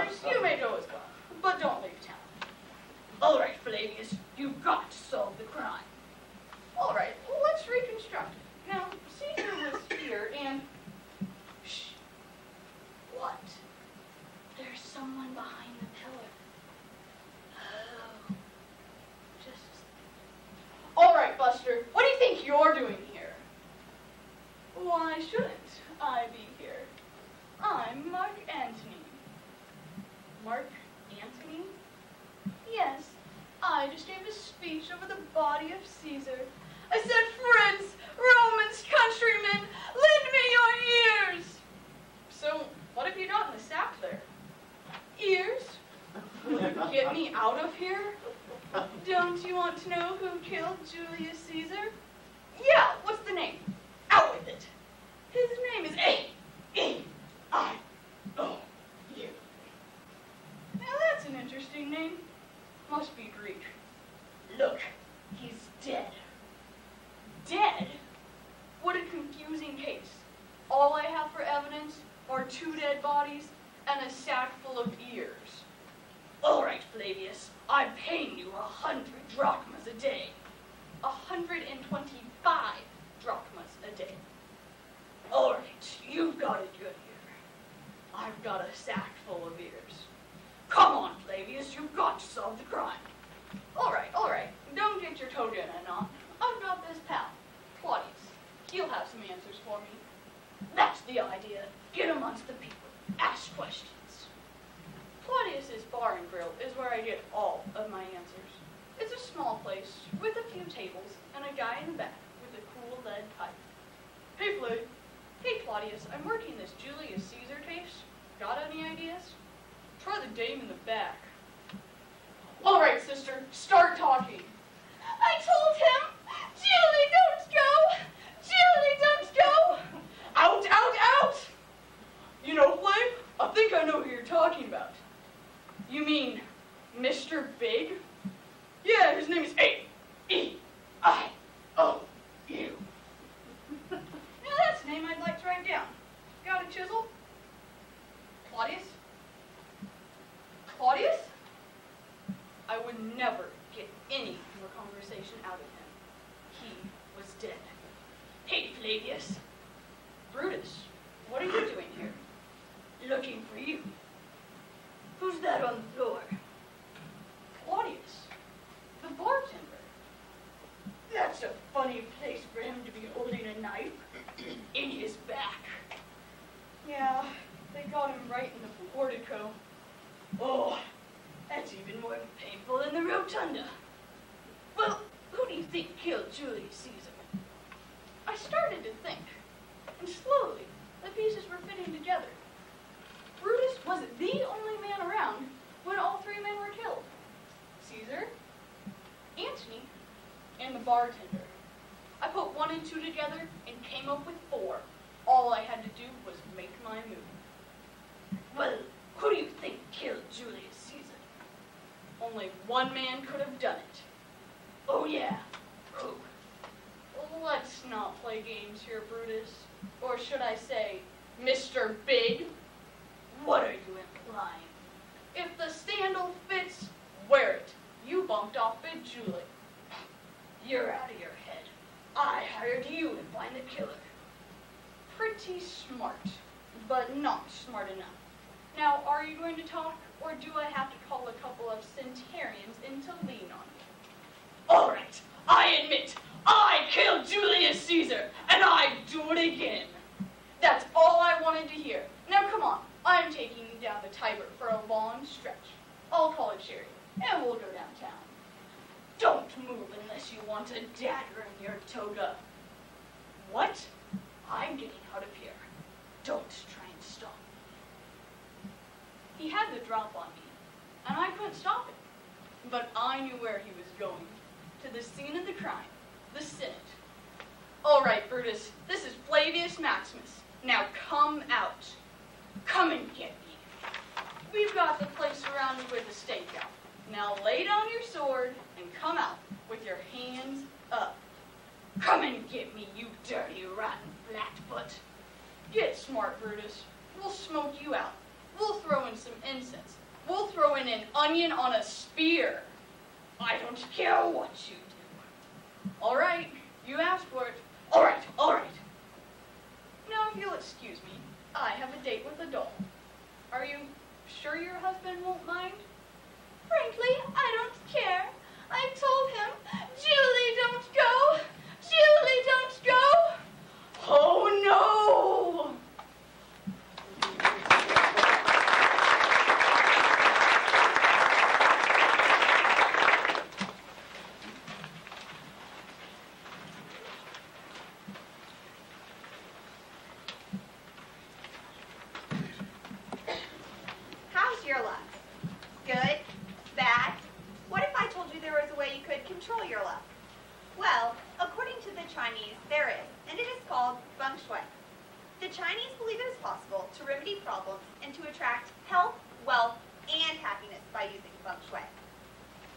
Brutus, you may go as well, but don't leave town. All right, Flavius, you've got to solve the crime. All right, well, let's reconstruct it. Now, Caesar was here, and... Shh. What? There's someone behind the pillar. Oh. Just... All right, Buster, what do you think you're doing here? Why shouldn't I be here? I'm Mark Antony. Mark Antony? Yes, I just gave a speech over the body of Caesar. I said, friends, Romans, countrymen, lend me your ears. So, what have you got in the sack there? Ears? Will you get me out of here? Don't you want to know who killed Julius Caesar? Yeah, what's the name? Out with it. His name is A-E-I-O-U. Now that's an interesting name. Must be Greek. Look, he's dead. Dead? What a confusing case. All I have for evidence are 2 dead bodies and a sack full of ears. All right, Flavius, I'm paying you 100 drachmas a day. 125 drachmas a day. All right, you've got it good here. I've got a sack full of ears. Come on, Flavius, you've got to solve the crime. All right, don't get your toga in a knot. I've got this pal, Claudius. He'll have some answers for me. That's the idea. Get amongst the people. Ask questions. Claudius's Bar and Grill is where I get all of my answers. It's a small place with a few tables and a guy in the back with a cool lead pipe. Hey, Flav. Hey, Claudius, I'm working this Julius Caesar case. Got any ideas? Try the dame in the back. All right, sister, start talking. I told him, Julie, don't go! Julie, don't go! Out, out, out! You know, Flav, I think I know who you're talking about. You mean Mr. Big? Yeah, his name is A-E-I-O-U. Now that's a name I'd like to write down. Got a chisel? Claudius? Claudius? I would never get any more conversation out of him. He was dead. Hey, Flavius. Brutus, what are you doing here? Looking for you. Who's that on the floor? Claudius, the bartender. That's a funny place for him to be holding a knife. In his back. Yeah, they got him right in the portico. Oh, that's even more painful than the rotunda. Well, who do you think killed Julius Caesar? I started to think, and slowly the pieces were fitting together. Brutus was the only man around when all 3 men were killed. Caesar, Antony, and the bartender. I put 1 and 2 together and came up with 4. All I had to do was make my move. Well, who do you think killed Julius Caesar? Only 1 man could have done it. Oh yeah, who? Let's not play games here, Brutus. Or should I say, Mr. Big? What are you implying? If the sandal fits, wear it. You bumped off Big Julie. You're out of your head. I hired you to find the killer. Pretty smart, but not smart enough. Now, are you going to talk, or do I have to call a couple of centurions in to lean on you? All right, I admit, I killed Julius Caesar, and I'd do it again. That's all I wanted to hear. Now, come on, I'm taking you down the Tiber for a long stretch. I'll call a chariot, and we'll go downtown. Don't move unless you want a dagger in your toga. What? I'm getting out of here. Don't try and stop me. He had the drop on me, and I couldn't stop it. But I knew where he was going. To the scene of the crime, the Senate. All right, Brutus, this is Flavius Maximus. Now come out. Come and get me. We've got the place surrounded with a stakeout. Now lay down your sword and come out with your hands up. Come and get me, you dirty, rotten flatfoot. Get smart, Brutus. We'll smoke you out. We'll throw in some incense. We'll throw in an onion on a spear. I don't care what you do. All right, you asked for it. All right, all right. Now, if you'll excuse me, I have a date with a doll. Are you sure your husband won't mind? Frankly, I don't care. I told him, Julie, don't go. Julie, don't go. Oh, no! How's your luck? Good? Bad? What if I told you there was a way you could control your luck? Well, according to the Chinese, there is, and it is called feng shui. The Chinese believe it is possible to remedy problems and to attract health, wealth, and happiness by using feng shui.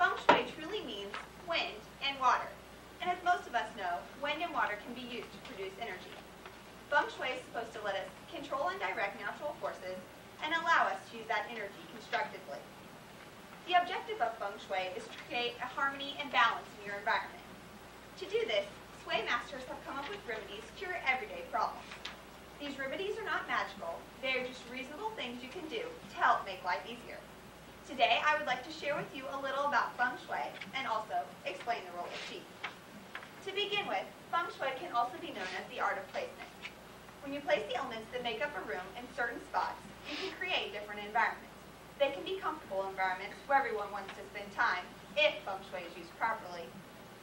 Feng shui truly means wind and water, and as most of us know, wind and water can be used to produce energy. Feng shui is supposed to let us control and direct natural forces and allow us to use that energy constructively. The objective of feng shui is to create a harmony and balance in your environment. To do this, Shui masters have come up with remedies to your everyday problems. These remedies are not magical, they are just reasonable things you can do to help make life easier. Today, I would like to share with you a little about feng shui and also explain the role of qi. To begin with, feng shui can also be known as the art of placement. When you place the elements that make up a room in certain spots, you can create different environments. They can be comfortable environments where everyone wants to spend time if feng shui is used properly,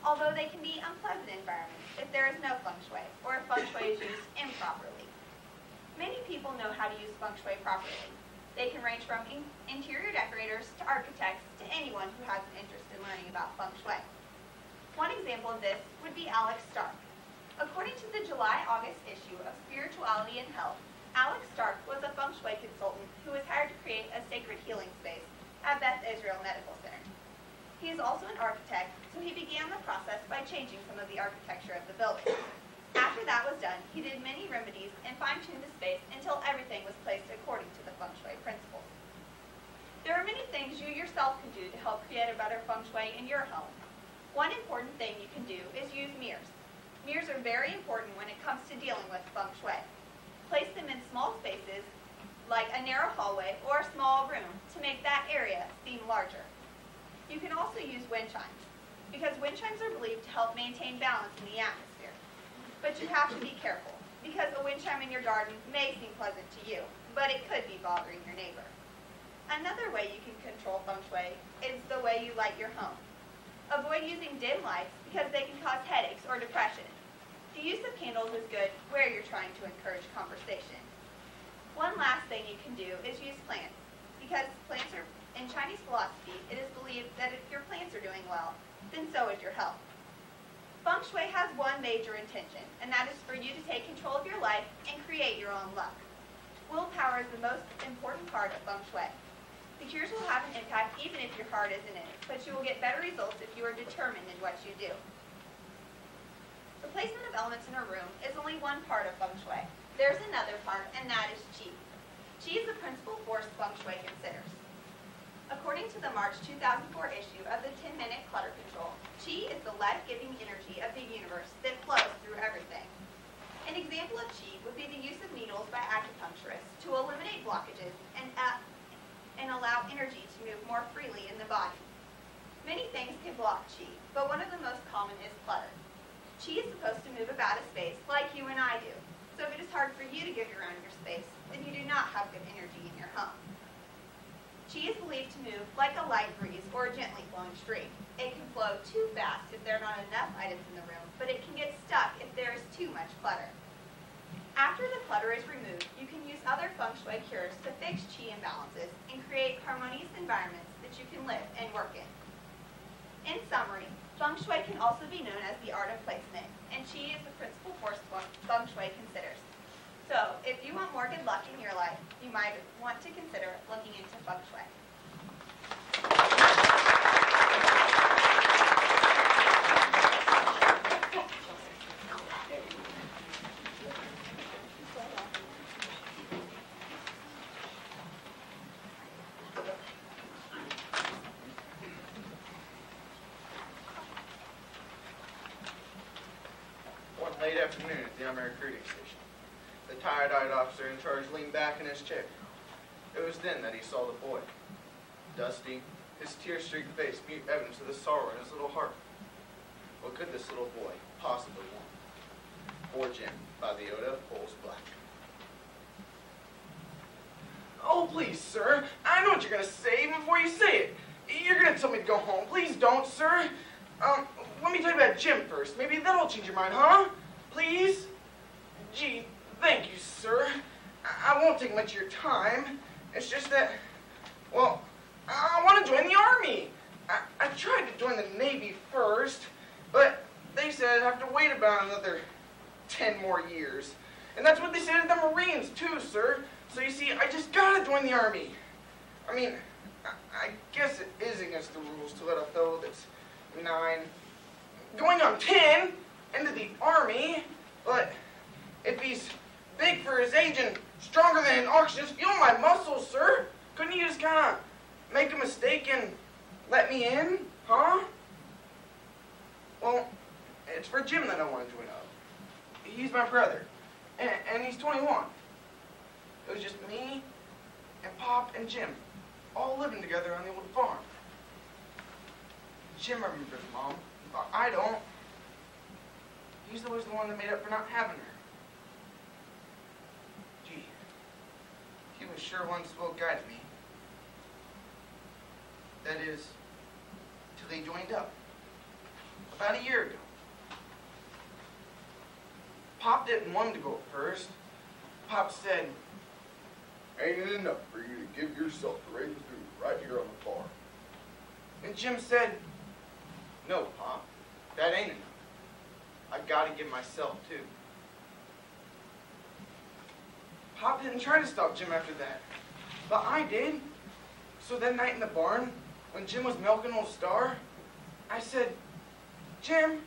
although they can be unpleasant environments if there is no feng shui or if feng shui is used improperly. Many people know how to use feng shui properly. They can range from interior decorators to architects to anyone who has an interest in learning about feng shui. One example of this would be Alex Stark. According to the July-August issue of Spirituality and Health, Alex Stark was a feng shui consultant who was hired to create a sacred healing space at Beth Israel Medical Center. He is also an architect, so he began the process by changing some of the architecture of the building. After that was done, he did many remedies and fine-tuned the space until everything was placed according to the feng shui principles. There are many things you yourself can do to help create a better feng shui in your home. One important thing you can do is use mirrors. Mirrors are very important when it comes to dealing with feng shui. Place them in small spaces, like a narrow hallway or a small room, to make that area seem larger. You can also use wind chimes, because wind chimes are believed to help maintain balance in the atmosphere. But you have to be careful, because a wind chime in your garden may seem pleasant to you, but it could be bothering your neighbor. Another way you can control feng shui is the way you light your home. Avoid using dim lights because they can cause headaches or depression. The use of candles is good where you're trying to encourage conversation. One last thing you can do is use plants, because plants are, in Chinese philosophy, it is believed that if your plants are doing well, then so is your health. Feng Shui has one major intention, and that is for you to take control of your life and create your own luck. Willpower is the most important part of Feng Shui. The cures will have an impact even if your heart isn't in it, but you will get better results if you are determined in what you do. The placement of elements in a room is only one part of Feng Shui. There's another part, and that is Qi. Qi is the principal force Feng Shui considers. According to the March 2004 issue of the 10-Minute Clutter Control, Qi is the life-giving energy of the universe that flows through everything. An example of Qi would be the use of needles by acupuncturists to eliminate blockages and allow energy to move more freely in the body. Many things can block Qi, but one of the most common is clutter. Qi is supposed to move about a space like you and I do, so if it is hard for you to get around your space, then you do not have good energy in your home. Qi is believed to move like a light breeze or a gently flowing stream. It can flow too fast if there are not enough items in the room, but it can get stuck if there is too much clutter. After the clutter is removed, you can use other Feng Shui cures to fix Qi imbalances and create harmonious environments that you can live and work in. In summary, Feng Shui can also be known as the art of placement, and Qi is the principal force Feng Shui considers. So, if you want more good luck in your life, you might want to consider looking into Feng Shui. afternoon at the army recruiting station. The tired-eyed officer in charge leaned back in his chair. It was then that he saw the boy. Dusty, his tear-streaked face mute evidence of the sorrow in his little heart. What could this little boy possibly want? Poor Jim, by the Oda Pulls Black. Oh, please, sir. I know what you're going to say even before you say it. You're going to tell me to go home. Please don't, sir. Let me tell you about Jim first. Maybe that'll change your mind, huh? Please? Gee, thank you, sir. I won't take much of your time. It's just that, well, I want to join the Army. I tried to join the Navy first, but they said I'd have to wait about another 10 more years. And that's what they said to the Marines, too, sir. So you see, I just gotta join the Army. I mean, I guess it is against the rules to let a fellow that's 9, going on 10, into the Army, but if he's big for his age and stronger than an ox, just feeling my muscles, sir, couldn't you just kind of make a mistake and let me in, huh? Well, it's for Jim that I want to join up. He's my brother, and he's 21. It was just me and Pop and Jim, all living together on the old farm. Jim remembers Mom, but I don't. He's always the one that made up for not having her. Gee, he was sure once well guided me. That is, till he joined up, about a year ago. Pop didn't want him to go at first. Pop said, "Ain't it enough for you to give yourself to raise food right here on the farm?" and Jim said, "No, Pop, that ain't enough. I gotta give myself too." Pop didn't try to stop Jim after that, but I did. So that night in the barn, when Jim was milking Old Star, I said, "Jim,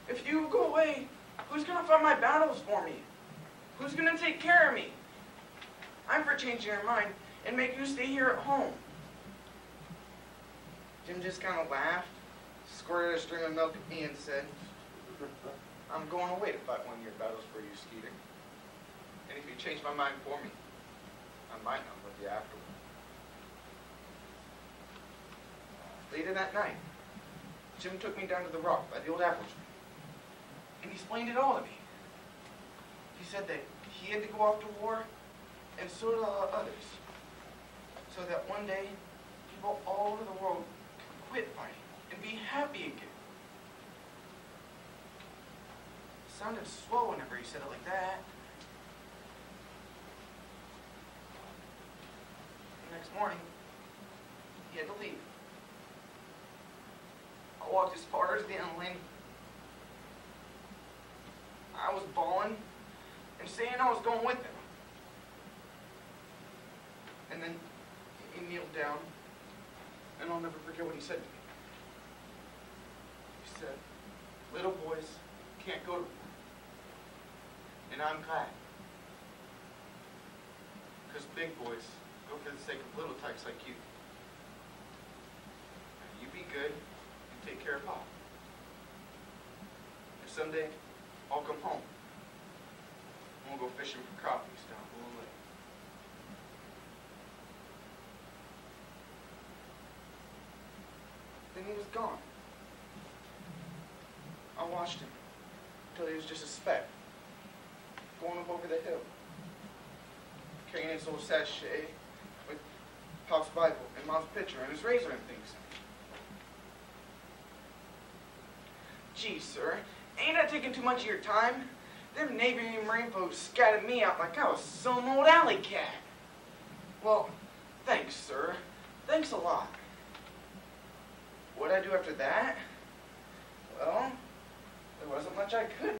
if you go away, who's gonna fight my battles for me? Who's gonna take care of me? I'm for changing your mind and make you stay here at home." Jim just kind of laughed, squirted a string of milk at me and said, "I'm going away to fight one of your battles for you, Skeeter. And if you change my mind for me, I might not love you afterward." Later that night, Jim took me down to the rock by the old apple tree, and he explained it all to me. He said that he had to go off to war, and so did a lot of others, so that one day, people all over the world could quit fighting and be happy again. It sounded swell whenever he said it like that. The next morning, he had to leave. I walked as far as the end lane. I was bawling and saying I was going with him. And then he kneeled down, and I'll never forget what he said to me. He said, "Little boys can't go to war, and I'm glad. Because big boys go for the sake of little tykes like you. Now, you be good and take care of Pop. And someday, I'll come home, and we'll go fishing for crappies down Blue Lake." Then he was gone. I watched him until he was just a speck, going up over the hill, carrying his old sachet with Pop's Bible and Mom's picture and his razor and things. Gee, sir, ain't that taking too much of your time? Them Navy and Marine folks scattered me out like I was some old alley cat. Well, thanks, sir. Thanks a lot. What'd I do after that? Well, there wasn't much I could